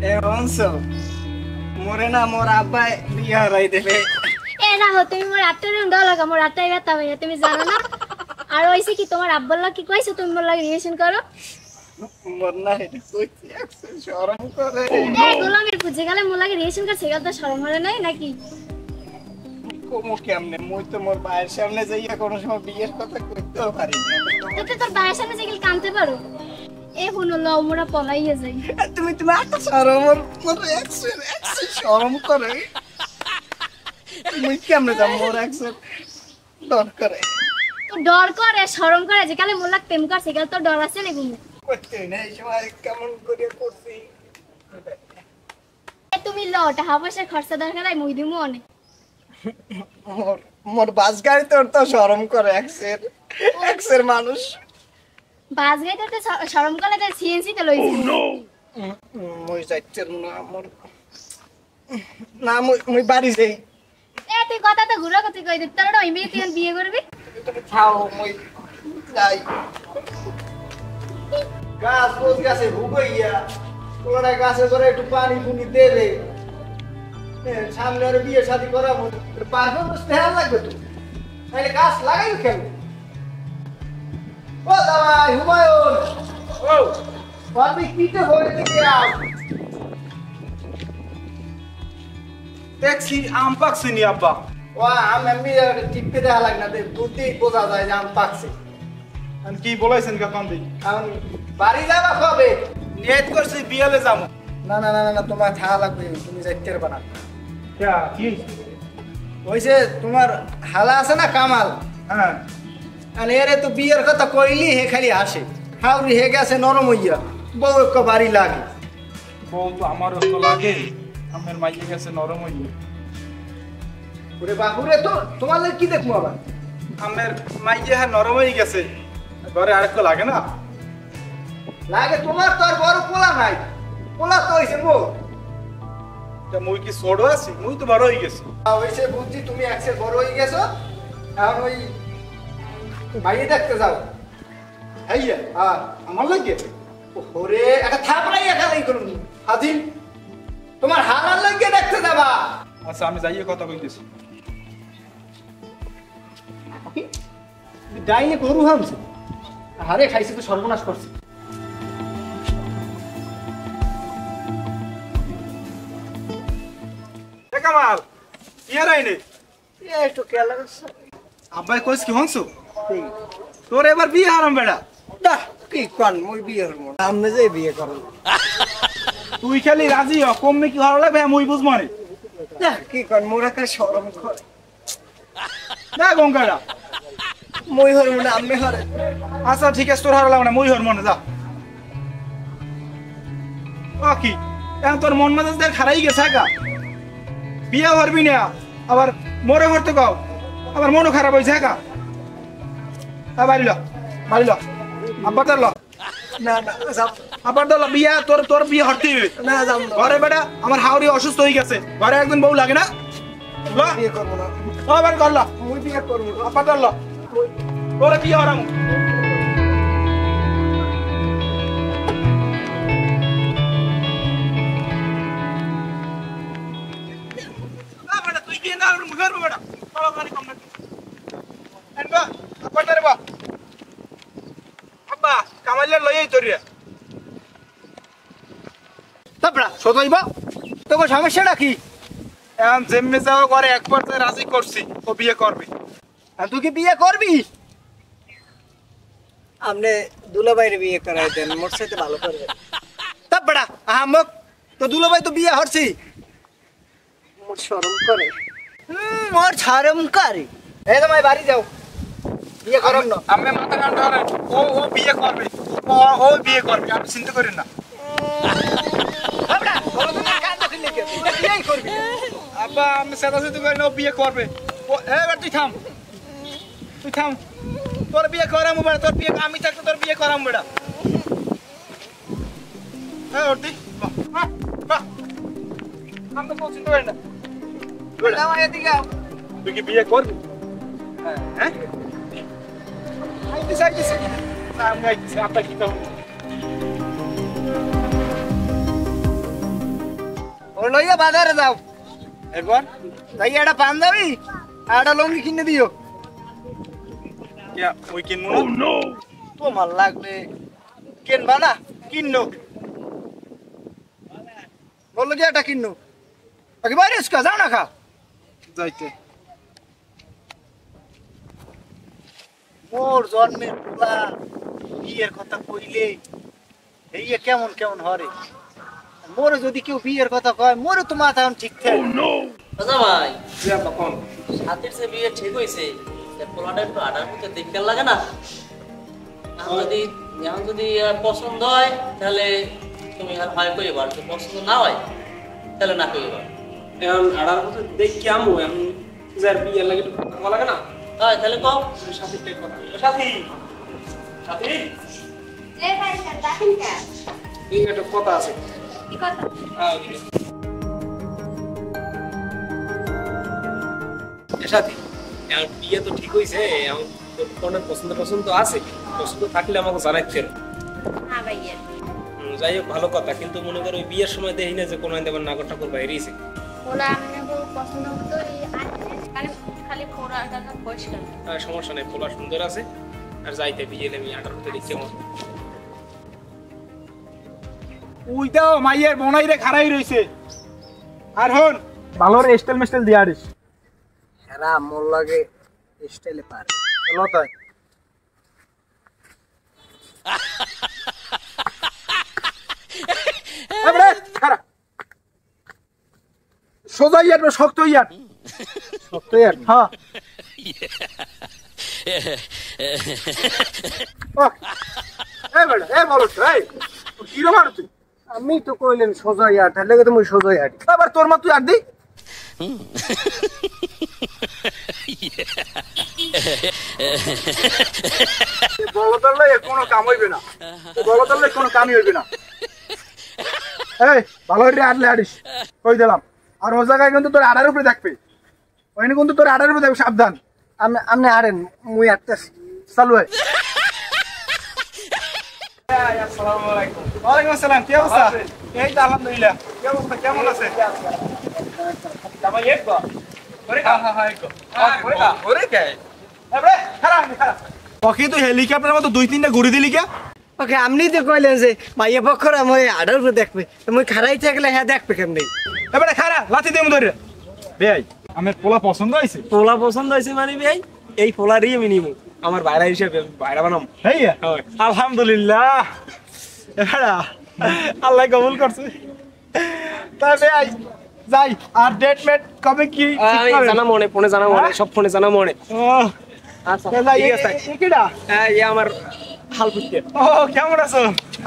এ অংশ মোরে না মোর আব্বা বিয়ে হারাই দেবে। এ না হো তুমি মোর আটটারে উন্ডা লাগা মোর আটটাই ব্যথা হইয়া তুমি জানো না। আর হইছে কি তোমার আব্বার লাগি কি কইছো তুমি মোর লাগি রিলেশন করো? মোর না এটা কইছি একটু শরম করে। এ গোলামের পুজে গেলে মোর লাগি রিলেশন করছে গেল তো শরম হরে নাই নাকি? কমো কেমনে মুই তো মোর ভাইয়ের সামনে যাইয়া কোনো সময় বিয়ের কথা কইতেও পারি না। তুই তোর ভাইয়ের সামনে যে গেল কানতে পারো। এ হুনো লও মোরা পলাইয়া যাই। তুমি তুমি এত শরম করে একটু শরম করে। মুই কেমনে যাম মোর একটু ডর করে। তো ডর করে শরম করে যে কালে মোর লাগ প্রেম করছে গেল তো ডর আছে নাকি? করতে না এই সময় কেমন করে করছি। এ তুমি ল টাকা পয়সা খরচা দরকার নাই মুই দিমু অনেক। মোর মোর বাস গাড়ি তোর তো শরম করে এক্সের মানুষ। বাস গাইতে তো শরম করে তো সিএনসি তে লইছি। মুই যাইতে না মোর না মুই বাড়ি যাই। এ তুই কথা তো ঘুরা কথা কই দিত তোর ওই মেয়ে তুই বিয়ে করবি? তুমি খাও মুই যাই। গাছ রোজ গাছে ভুগইয়া তোরা গাছে করে একটু পানি পুনি দেবে। সামনে আর বিয়ে শাদী করাবো পারফরমেন্স দেওয়া লাগবে তো তাহলে গাছ লাগাই কেন? ও দাবাই হুমায়ুন ও পারবি কিতে হয়ে থেকে আও দেখছি আম পাকছে নি আব্বা। ও আম এমনি টিপতে দেওয়া লাগে না বুদ্ধি বোঝা যায় যে আম পাকছে। আমি কি বলাইছেন কাকান দিই এখন বাড়ি যাবা কবে? নিয়ত করছি বিয়ালে যাবো। না না না না তোমার থাকা লাগবে তুমি যাইতে পারবা না। কি ওই যে তোমার হালা আছে না কামাল হ্যাঁ আর এরে তো বিয়ের কথা কইলি হে খালি হাসে হাউরি হে গেছে নরম হইয়া বউ এক বাড়ি লাগে। বউ তো আমারও তো লাগে আমার মাইয়ে গেছে নরম হইয়ে। ওরে বাপুরে তো তোমার লাগে কি দেখবো আবার? আমার মাইয়ে হ্যাঁ নরম হয়ে গেছে ঘরে আরেকটা লাগে না। লাগে তোমার তো আর বড় পোলা নাই পোলা তো হইছে মো তা মুই কি ছোট আছি মুই তো বড় হয়ে গেছি। হইছে বুঝছি তুমি একসের বড় হয়ে গেছো এখন ওই বাইরে দেখতে যাও। হইয়া আমার লাগে ওরে একটা থাপড়াই একাই করুন হাজিম তোমার হালার লাগে দেখতে যাবা। আচ্ছা আমি যাইয়ে কথা কইতেছি। ডাইনে গরু হামছে হারে খাইছে তো সর্বনাশ করছে। কামাল ইয়ে রাইনে একটু খেয়াল আব্বাই কইস কি হংসু তোর এবার বিয়ে হারাম বেড়া। না কি কন মই বিয়ে করবো সামনে যে বিয়ে করো তুই খালি রাজি হ কমবে কি ভালো লাগবে মুই বুঝবো নে। না কি কন মোর একটা শরম করে না গঙ্গাটা মই হরম না আমি হরে। আচ্ছা ঠিক আছে তোর হারা লাগবে না মুই হর মনে যা। ও কি এখন তোর মন মেজাজ দেখ খারাই গেছে একা বিয়ে হরবি না আবার মরে হরতে গাও আবার মনও খারাপ হয়েছে একা। বাড়ি ল আব্বা তোর ল না না যাও আবার তোর বিয়ে তোর তোর বিয়ে হরতে হবে না যাও ঘরে বেটা আমার হাওড়ি অসুস্থ হয়ে গেছে ঘরে একজন বউ লাগে না ল বিয়ে করবো না আবার কর ল মই বিয়ে করবো না। আব্বা তোর ল তোর বিয়ে হরাম। তুই কি না মুখের বেটা আব্বা কামাইলে লইয়াই তোর তারপরা সদাইবা তোর সমস্যাটা কি? এখন জেমে যাওয়া করে এক পর্যায়ে রাজি করছি ও বিয়ে করবে। আর তুই কি বিয়ে করবি? আপনি দুলাভাইয়ের বিয়ে করাই দেন মোর সাথে ভালো করবে। তারপরা আহমক তো দুলাভাই তো বিয়ে হরছি মোর শরম করে মোর শরম করে। এই তোমায় বাড়ি যাও বিয়ে করব না আমি মাথা কান্ড করেন ও ও বিয়ে করবে ও বিয়ে করবে আপনি চিন্তা করেন না। তারপরা বলো তুমি কান্দ কিনে কে তুই বিয়েই করবি? আব্বা আমি সাদা সাথে করেন ও বিয়ে করবে ও এবার তুই থাম তোর বিয়ে করাম বেড়া তোর বিয়ে আমি থাকতে তোর বিয়ে করাম বেড়া। হ্যাঁ ওরতি আমি তো কোনো চিন্তা করেন না। যাও এদিকে আও। তুই কি বিয়ে করবি? হ্যাঁ আইতেছে আমি আইতেছি আপনার কি ও লইয়া বাজারে যাও এরপর তাই একটা পাঞ্জাবি আর একটা লুঙ্গি কিনে দিও ওই কিনবো না তোমার লাগবে কিনবা না কিনো বললো যে এটা কিনো বাকি বাইরে যাও না খা যাইতে মোর জন্মের পোলা বিয়ের কথা কইলে এই কেমন কেমন হরে মোরে যদি কেউ বিয়ের কথা কয় মোরে তো মাথা এখন ঠিক থাকে আচ্ছা ভাই তখন সাথীর সে বিয়ে ঠিক হয়েছে পোলাটা একটু আটার মধ্যে দেখতে লাগে না এখন যদি পছন্দ হয় তাহলে তুমি আর হয় কইবার যদি পছন্দ না হয় তাহলে না কইবার এখন আড়ার মধ্যে দেখি আমু এখন যার বিয়ে লাগে একটু কথা লাগে না হয় তাহলে কও সাথী টেক কথা সাথী সাথী এই একটা কথা আছে সাথী এখন বিয়ে তো ঠিক হয়েছে এখন কোনের পছন্দ আছে পছন্দ থাকলে আমাকে জানাইতে যাই হোক ভালো কথা কিন্তু মনে করো ওই বিয়ের সময় দেখি না যে কোনো দেবার নাগর ঠাকুর বাইরেছে সমস্যা নেই পোলা সুন্দর আছে আর যাইতে বিয়ে আমি 18 হতে দেখছি আমার উইটাও মাইয়ের বনাইরে খারাই রইছে আর হন ভালোর স্টাইল মেস্টাইল দিয়া দিস এরা মোর লাগে স্টাইলে পারে চলো তাই এবারে খারা সোজা ইয়ার শক্ত ইয়ার হ্যাঁ আমি তো কইলেন সোজা ইয়ার তাহলে তুমি সোজা ইয়ার আবার তোর মা তুই আর দি বলতালে কোনো কাম হইবে না বলতালে কোনো কামই হইবে না এই ভালো রে আটলে আড়িস কই দিলাম আর ও জায়গায় কিন্তু তোর আড়ার উপরে দেখবে ওইখানে কিন্তু তোর আড়ার উপরে দেখবে সাবধান আপনি আরেন মুই আটতেছি চালু হয় আসসালামু আলাইকুম ওয়ালাইকুম আসসালাম কি অবস্থা এই তো আলহামদুলিল্লাহ কি অবস্থা কেমন আছে জামাই এক গো ওরে হ্যাঁ হ্যাঁ এক গো ওরে কে এবারে খারাপ ওকে তো হেলিকপ্টারের মতো দুই তিনটা ঘুরে দিলি কে ওকে আপনি তো কইলেন যে মাইয়া পক্ষরা মই আডার উপরে দেখবে মই খারাই থাকলে হ্যাঁ দেখবে কেমনি এবারে খারা লাথি দেম ধরে ভাই আমার পোলা পছন্দ হইছে পোলা পছন্দ হয়েছে মানে ভাই এই পোলারই আমি নিব আমার বাইরা হিসেবে বাইরা বানাম এই আলহামদুলিল্লাহ এবারে আল্লাহ কবুল করছে তবে যাই আর ডেট মেট কবে কি আমি জানা মনে ফোনে জানা মনে সব ফোনে জানা মনে ও আচ্ছা ঠিক আছে কিডা এই আমার হালপুতে ও কেমন আছো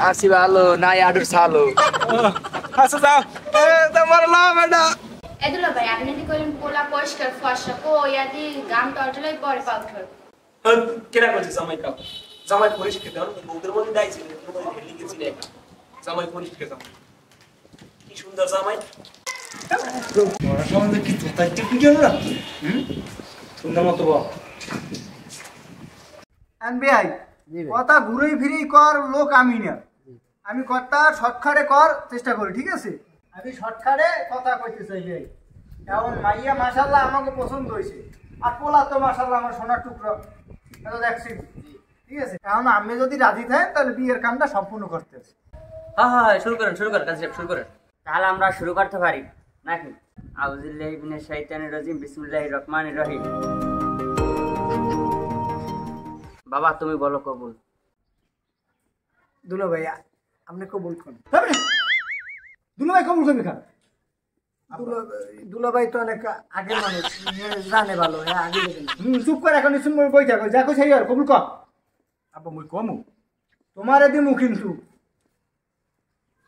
আসি ভালো নাই আডুর ছালো আচ্ছা যাও তোমার লাভ এটা এদুলা ভাই আপনি যদি কইলেন পোলা পরিষ্কার ফর্সা কো ইয়াদি গাম টলটলাই পরে পাউডার কেনা করছে জামাই কাপ জামাই পরিষ্কার দাও বউদের মধ্যে দাইছে তোমার লিখেছিল একটা জামাই পরিষ্কার দাও কি সুন্দর জামাই সম্বন্ধে কি তো তাই কি কি আমরা সুন্দর মতো বল এনবিআই কথা ঘুরেই ফিরেই কর লোক আমি না আমি কথা শর্টকাটে কর চেষ্টা করি ঠিক আছে আমি শর্টকাটে কথা কইতে চাই ভাই এখন মাইয়া মাশাআল্লাহ আমাকে পছন্দ হইছে আর পোলা তো মাশাআল্লাহ আমার সোনার টুকরো এটা দেখছি ঠিক আছে এখন আমি যদি রাজি থাকেন তাহলে বিয়ের কামটা সম্পূর্ণ করতে আছে হ্যাঁ শুরু করেন কাজ শুরু করেন তাহলে আমরা শুরু করতে পারি নাকি আউযুবিল্লাহি মিনাশ শাইতানির রাজিম বিসমিল্লাহির রহমানির রহিম বাবা তুমি বলো কবুল দুলা ভাই আপনি কবুল করুন দুলা ভাই কবুল করবে কেন দুলা ভাই তো অনেক আগে মানুষ জানে ভালো হ্যাঁ আগে চুপ করে এখন শুনবো বই থাকো যাকো সেই আর কবুল কর আব্বা মুই কমু তোমারে দিমু কিন্তু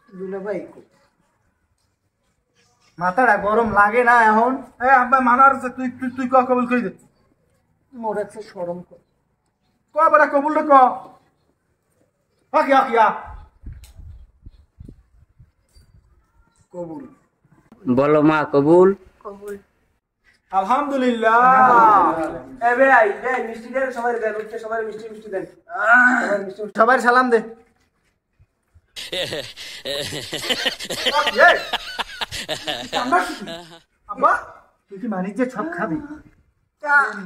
দুলা ভাই মাথাটা গরম লাগে না এখন আব্বা মানার তুই তুই কবুল করে দে মোর একটা শরম কর বড় কবুল ক কবুল বলো মা কবুল আলহামদুলিল্লাহ এ ভাই এই মিষ্টি দেন সবাই দেন উঠতে সবাই মিষ্টি দেন সবাই সালাম দে আব্বা তুই কি মানিক যে সব খাবি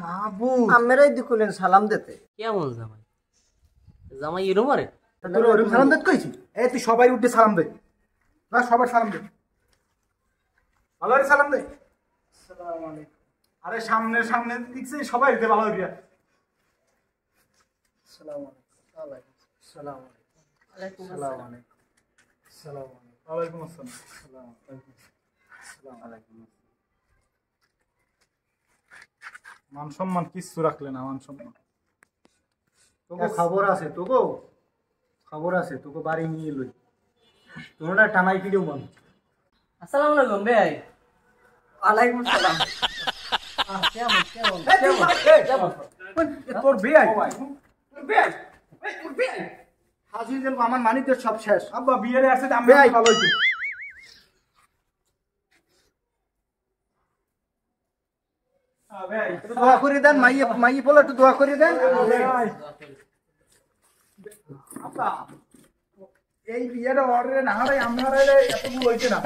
মাবু আমেরাই দিকুলেন সালাম দিতে কেমন জামাই জামাই এরম আরে তোর ওরকম সালাম দিতে কইছি এই তুই সবাই উঠে সালাম দে না সবার সালাম দে ভালো করে সালাম দে আসসালামু আলাইকুম আরে সামনে সামনে দিকছে সবাই দে ভালো করে আসসালামু আলাইকুম আসসালামু আলাইকুম আসসালামু আলাইকুম আসসালামু আলাইকুম ওয়ালাইকুম আসসালাম আসসালামু আলাইকুম আসসালামু আলাইকুম মান সম্মান কিচ্ছু রাখলে না মান সম্মান তোকে খবর আছে তোকে বাড়ি নিয়ে লই তোমরা টানাই কিনেও মান আসসালামু আলাইকুম ভাই ওয়ালাইকুম সালাম তোর বেয়াই হাজির যেন আমার মানিকের সব শেষ আব্বা বিয়েরে আসে আমি ভালো হইতো একটু দোয়া করে দেন মাইয়ে বলে একটু দোয়া করে দেন আব্বা এই বিয়েটা অর্ডারে না হারাই আমরা এতগুলো হইছে না